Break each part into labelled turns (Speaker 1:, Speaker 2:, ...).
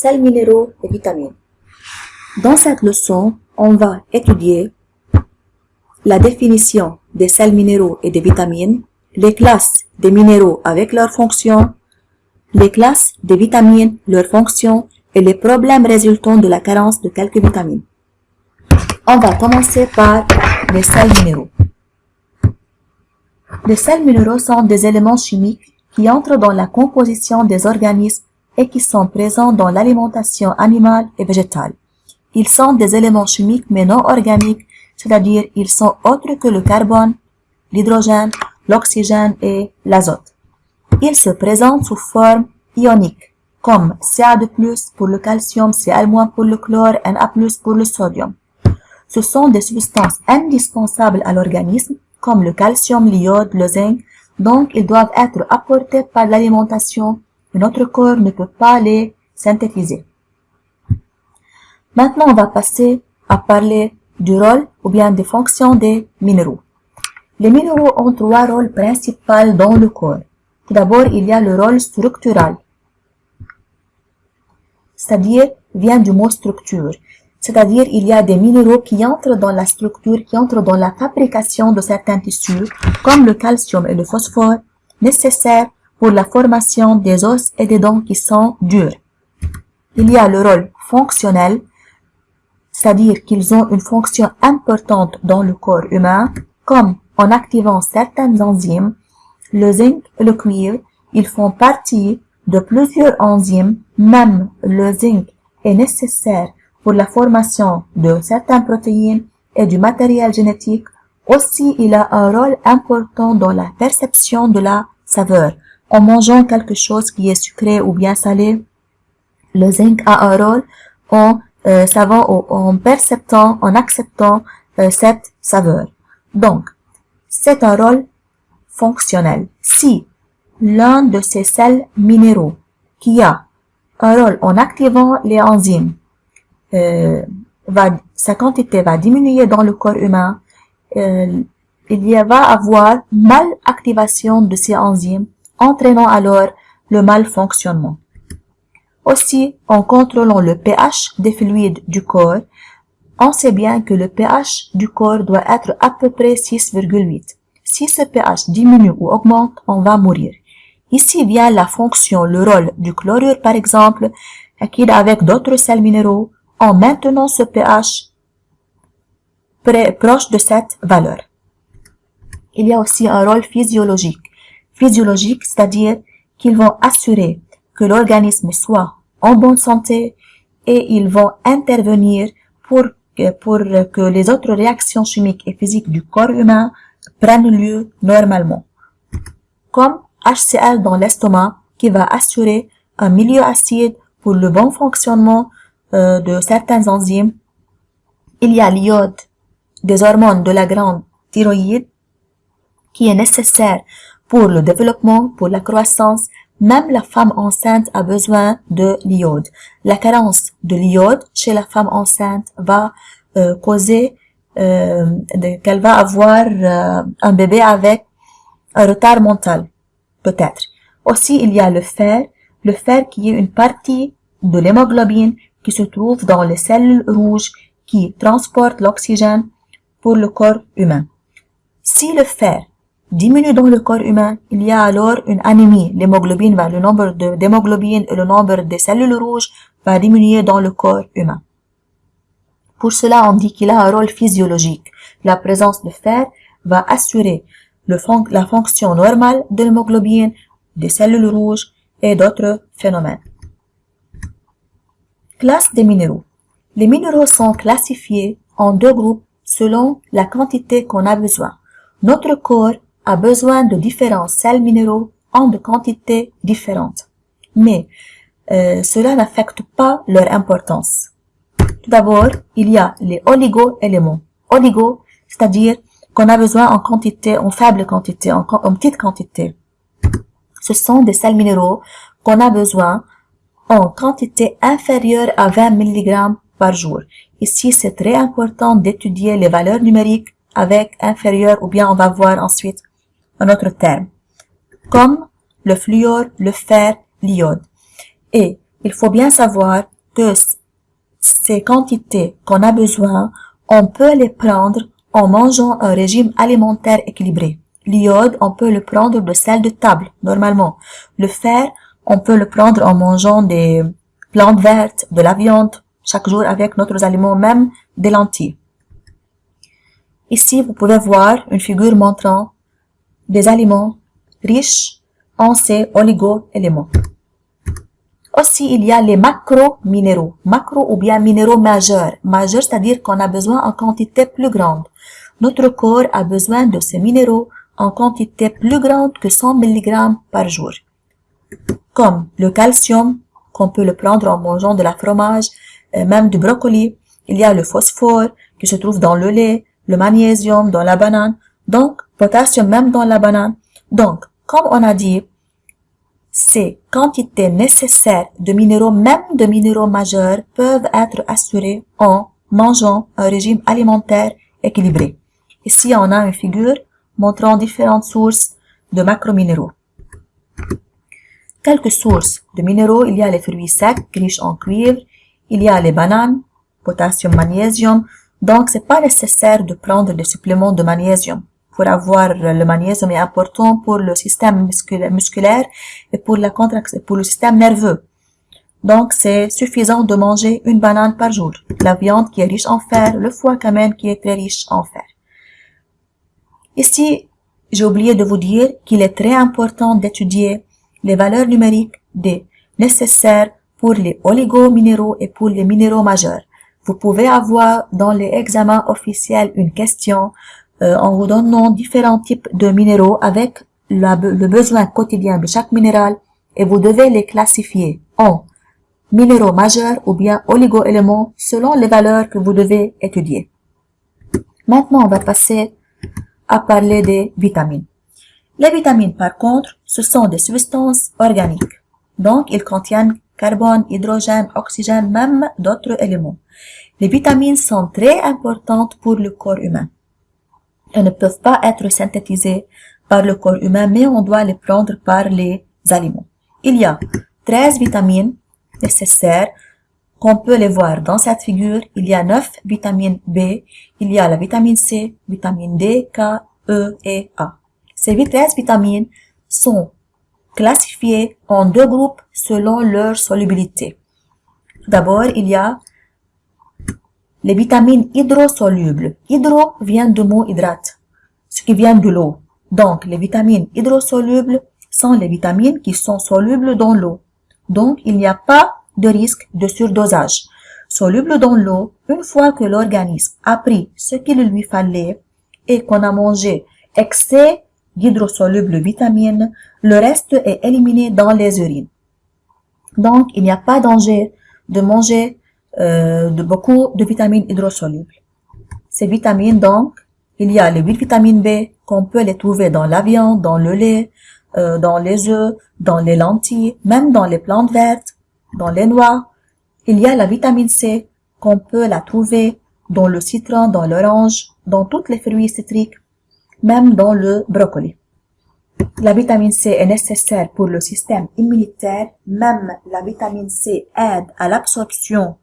Speaker 1: sels minéraux et vitamines. Dans cette leçon, on va étudier la définition des sels minéraux et des vitamines, les classes des minéraux avec leurs fonctions, les classes des vitamines, leurs fonctions et les problèmes résultant de la carence de quelques vitamines. On va commencer par les sels minéraux. Les sels minéraux sont des éléments chimiques qui entrent dans la composition des organismes et qui sont présents dans l'alimentation animale et végétale. Ils sont des éléments chimiques mais non organiques, c'est-à-dire ils sont autres que le carbone, l'hydrogène, l'oxygène et l'azote. Ils se présentent sous forme ionique, comme Ca2+ pour le calcium, Cl- pour le chlore, Na+ pour le sodium. Ce sont des substances indispensables à l'organisme, comme le calcium, l'iode, le zinc, donc ils doivent être apportés par l'alimentation et notre corps ne peut pas les synthétiser. Maintenant, on va passer à parler du rôle ou bien des fonctions des minéraux. Les minéraux ont trois rôles principaux dans le corps. Tout d'abord, il y a le rôle structural, c'est-à-dire vient du mot structure. C'est-à-dire il y a des minéraux qui entrent dans la structure, qui entrent dans la fabrication de certains tissus, comme le calcium et le phosphore, nécessaires pour la formation des os et des dents qui sont durs. Il y a le rôle fonctionnel, c'est-à-dire qu'ils ont une fonction importante dans le corps humain, comme en activant certaines enzymes, le zinc et le cuivre, ils font partie de plusieurs enzymes, même le zinc est nécessaire pour la formation de certaines protéines et du matériel génétique. Aussi, il a un rôle important dans la perception de la saveur. En mangeant quelque chose qui est sucré ou bien salé, le zinc a un rôle en perceptant, en acceptant cette saveur. Donc, c'est un rôle fonctionnel. Si l'un de ces sels minéraux qui a un rôle en activant les enzymes, sa quantité va diminuer dans le corps humain, il va avoir mal-activation de ces enzymes, entraînant alors le malfonctionnement. Aussi, en contrôlant le pH des fluides du corps, on sait bien que le pH du corps doit être à peu près 6,8. Si ce pH diminue ou augmente, on va mourir. Ici vient la fonction, le rôle du chlorure par exemple, qui avec d'autres sels minéraux, en maintenant ce pH proche de cette valeur. Il y a aussi un rôle physiologique. Physiologique, c'est-à-dire qu'ils vont assurer que l'organisme soit en bonne santé et ils vont intervenir pour que les autres réactions chimiques et physiques du corps humain prennent lieu normalement. Comme HCl dans l'estomac qui va assurer un milieu acide pour le bon fonctionnement de certaines enzymes. Il y a l'iode des hormones de la glande thyroïde qui est nécessaire pour le développement, pour la croissance. Même la femme enceinte a besoin de l'iode. La carence de l'iode chez la femme enceinte va causer qu'elle va avoir un bébé avec un retard mental, peut-être. Aussi, il y a le fer qui est une partie de l'hémoglobine qui se trouve dans les cellules rouges qui transportent l'oxygène pour le corps humain. Si le fer diminue dans le corps humain, il y a alors une anémie. L'hémoglobine le nombre d'hémoglobine et le nombre des cellules rouges va diminuer dans le corps humain. Pour cela, on dit qu'il a un rôle physiologique. La présence de fer va assurer la fonction normale de l'hémoglobine, des cellules rouges et d'autres phénomènes. Classe des minéraux. Les minéraux sont classifiés en deux groupes selon la quantité qu'on a besoin. Notre corps a besoin de différents sels minéraux en de quantités différentes. Mais cela n'affecte pas leur importance. Tout d'abord, il y a les oligo-éléments. Oligo, c'est-à-dire qu'on a besoin en quantité, en faible quantité, en petite quantité. Ce sont des sels minéraux qu'on a besoin en quantité inférieure à 20 mg par jour. Ici, c'est très important d'étudier les valeurs numériques avec inférieur ou bien on va voir ensuite un autre terme, comme le fluor, le fer, l'iode. Et Il faut bien savoir que ces quantités qu'on a besoin, on peut les prendre en mangeant un régime alimentaire équilibré. L'iode, on peut le prendre de sel de table, normalement. Le fer, on peut le prendre en mangeant des plantes vertes, de la viande, chaque jour avec notre aliment, même des lentilles. Ici, vous pouvez voir une figure montrant des aliments riches en ces oligo-éléments. Aussi, il y a les macro-minéraux. Macro ou bien minéraux majeurs. Majeurs, c'est-à-dire qu'on a besoin en quantité plus grande. Notre corps a besoin de ces minéraux en quantité plus grande que 100 mg par jour. Comme le calcium, qu'on peut le prendre en mangeant de la fromage, même du brocoli. Il y a le phosphore qui se trouve dans le lait, le magnésium dans la banane, donc potassium même dans la banane. Donc, comme on a dit, ces quantités nécessaires de minéraux, même de minéraux majeurs, peuvent être assurées en mangeant un régime alimentaire équilibré. Ici, on a une figure montrant différentes sources de macrominéraux. Quelques sources de minéraux, il y a les fruits secs, riches en cuivre, il y a les bananes, potassium, magnésium. Donc, c'est pas nécessaire de prendre des suppléments de magnésium. Pour avoir le magnésium est important pour le système musculaire et pour la contraction, pour le système nerveux. Donc, c'est suffisant de manger une banane par jour. La viande qui est riche en fer, le foie quand même qui est très riche en fer. Ici, j'ai oublié de vous dire qu'il est très important d'étudier les valeurs numériques des nécessaires pour les oligominéraux et pour les minéraux majeurs. Vous pouvez avoir dans les examens officiels une question en vous donnant différents types de minéraux avec le besoin quotidien de chaque minéral et vous devez les classifier en minéraux majeurs ou bien oligo-éléments selon les valeurs que vous devez étudier. Maintenant, on va passer à parler des vitamines. Les vitamines, par contre, ce sont des substances organiques. Donc, ils contiennent carbone, hydrogène, oxygène, même d'autres éléments. Les vitamines sont très importantes pour le corps humain. Elles ne peuvent pas être synthétisées par le corps humain, mais on doit les prendre par les aliments. Il y a 13 vitamines nécessaires qu'on peut les voir dans cette figure. Il y a 9 vitamines B, il y a la vitamine C, vitamine D, K, E et A. Ces 13 vitamines sont classifiées en deux groupes selon leur solubilité. Tout d'abord, il y a les vitamines hydrosolubles. Hydro vient du mot hydrate, ce qui vient de l'eau. Donc, les vitamines hydrosolubles sont les vitamines qui sont solubles dans l'eau. Donc, il n'y a pas de risque de surdosage. Soluble dans l'eau, une fois que l'organisme a pris ce qu'il lui fallait et qu'on a mangé excès d'hydrosolubles vitamines, le reste est éliminé dans les urines. Donc, il n'y a pas danger de manger de beaucoup de vitamines hydrosolubles. Ces vitamines, donc, il y a les 8 vitamines B qu'on peut les trouver dans la viande, dans le lait, dans les œufs, dans les lentilles, même dans les plantes vertes, dans les noix. Il y a la vitamine C qu'on peut la trouver dans le citron, dans l'orange, dans tous les fruits citriques, même dans le brocoli. La vitamine C est nécessaire pour le système immunitaire. Même la vitamine C aide à l'absorption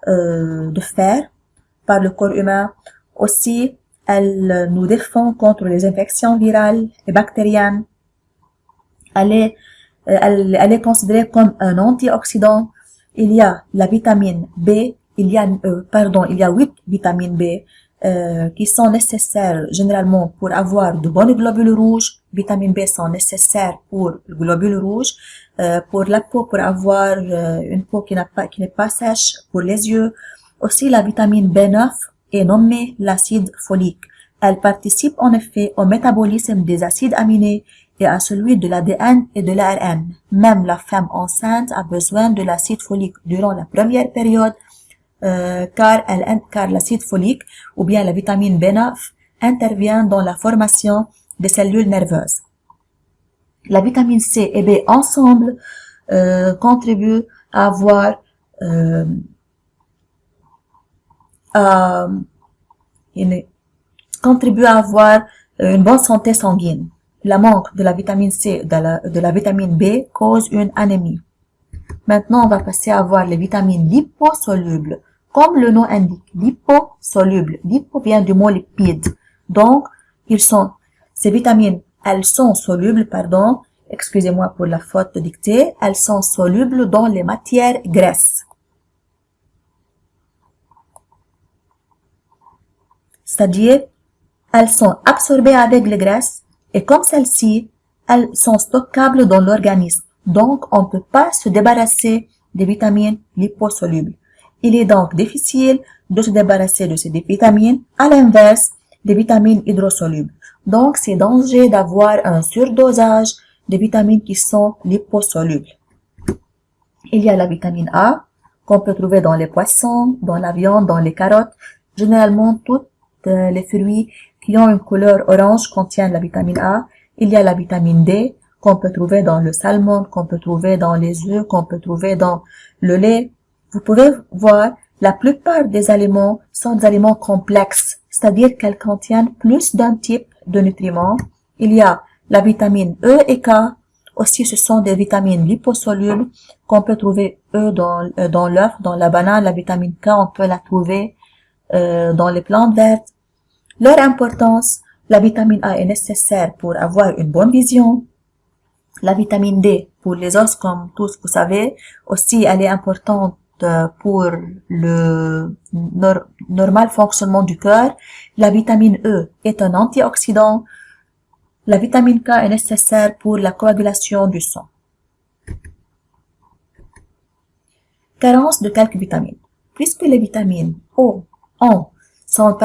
Speaker 1: de fer par le corps humain. Aussi, elle nous défend contre les infections virales et bactériennes. Elle est considérée comme un antioxydant. Il y a la vitamine B, il y a 8 vitamines B qui sont nécessaires généralement pour avoir de bonnes globules rouges. Vitamines B sont nécessaires pour le globule rouge, pour la peau, pour avoir une peau qui n'est pas sèche, pour les yeux. Aussi, la vitamine B9 est nommée l'acide folique. Elle participe en effet au métabolisme des acides aminés et à celui de l'ADN et de l'ARN. Même la femme enceinte a besoin de l'acide folique durant la première période, car l'acide folique ou bien la vitamine B9 intervient dans la formation des cellules nerveuses. La vitamine C et B ensemble contribuent à avoir une bonne santé sanguine. Le manque de la vitamine C et de la vitamine B cause une anémie. Maintenant, on va passer à voir les vitamines liposolubles. Comme le nom indique, liposolubles. Lipo vient du mot lipide. Donc, ces vitamines, elles sont solubles, pardon, excusez-moi pour la faute de dictée, elles sont solubles dans les matières grasses. C'est-à-dire, elles sont absorbées avec les graisses et comme celles-ci, elles sont stockables dans l'organisme. Donc, on ne peut pas se débarrasser des vitamines liposolubles. Il est donc difficile de se débarrasser de ces vitamines, à l'inverse des vitamines hydrosolubles. Donc, c'est danger d'avoir un surdosage des vitamines qui sont liposolubles. Il y a la vitamine A, qu'on peut trouver dans les poissons, dans la viande, dans les carottes. Généralement, toutes les fruits qui ont une couleur orange contiennent la vitamine A. Il y a la vitamine D, qu'on peut trouver dans le salmon, qu'on peut trouver dans les œufs, qu'on peut trouver dans le lait. Vous pouvez voir, la plupart des aliments sont des aliments complexes, c'est-à-dire qu'elles contiennent plus d'un type de nutriments. Il y a la vitamine E et K. Aussi, ce sont des vitamines liposolubles qu'on peut trouver dans l'œuf, dans la banane. La vitamine K, on peut la trouver dans les plantes vertes. Leur importance, la vitamine A est nécessaire pour avoir une bonne vision. La vitamine D pour les os, comme tous vous savez, aussi elle est importante pour le normal fonctionnement du cœur. La vitamine E est un antioxydant. La vitamine K est nécessaire pour la coagulation du sang. Carence de quelques vitamines. Puisque les vitamines sont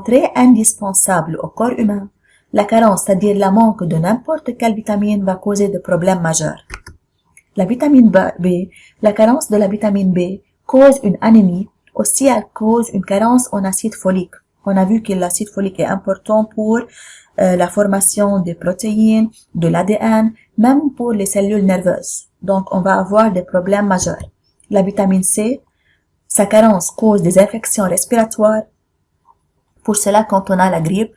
Speaker 1: très indispensables au corps humain, la carence, c'est-à-dire la manque de n'importe quelle vitamine, va causer des problèmes majeurs. La carence de la vitamine B cause une anémie. Aussi, elle cause une carence en acide folique. On a vu que l'acide folique est important pour la formation des protéines, de l'ADN, même pour les cellules nerveuses. Donc, on va avoir des problèmes majeurs. La vitamine C, sa carence cause des infections respiratoires. Pour cela, quand on a la grippe,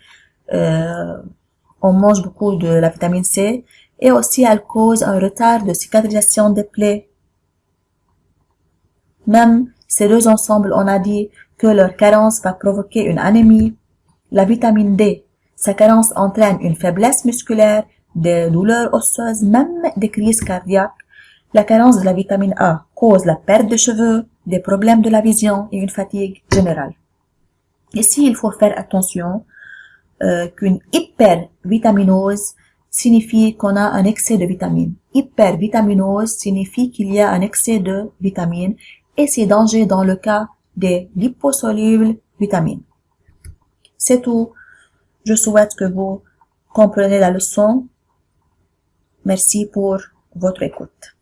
Speaker 1: on mange beaucoup de la vitamine C et aussi elle cause un retard de cicatrisation des plaies. Même ces deux ensembles, on a dit que leur carence va provoquer une anémie. La vitamine D, sa carence entraîne une faiblesse musculaire, des douleurs osseuses, même des crises cardiaques. La carence de la vitamine A cause la perte de cheveux, des problèmes de la vision et une fatigue générale. Ici, il faut faire attention qu'une hypervitaminose signifie qu'on a un excès de vitamines. Hypervitaminose signifie qu'il y a un excès de vitamines et c'est danger dans le cas des liposolubles vitamines. C'est tout. Je souhaite que vous compreniez la leçon. Merci pour votre écoute.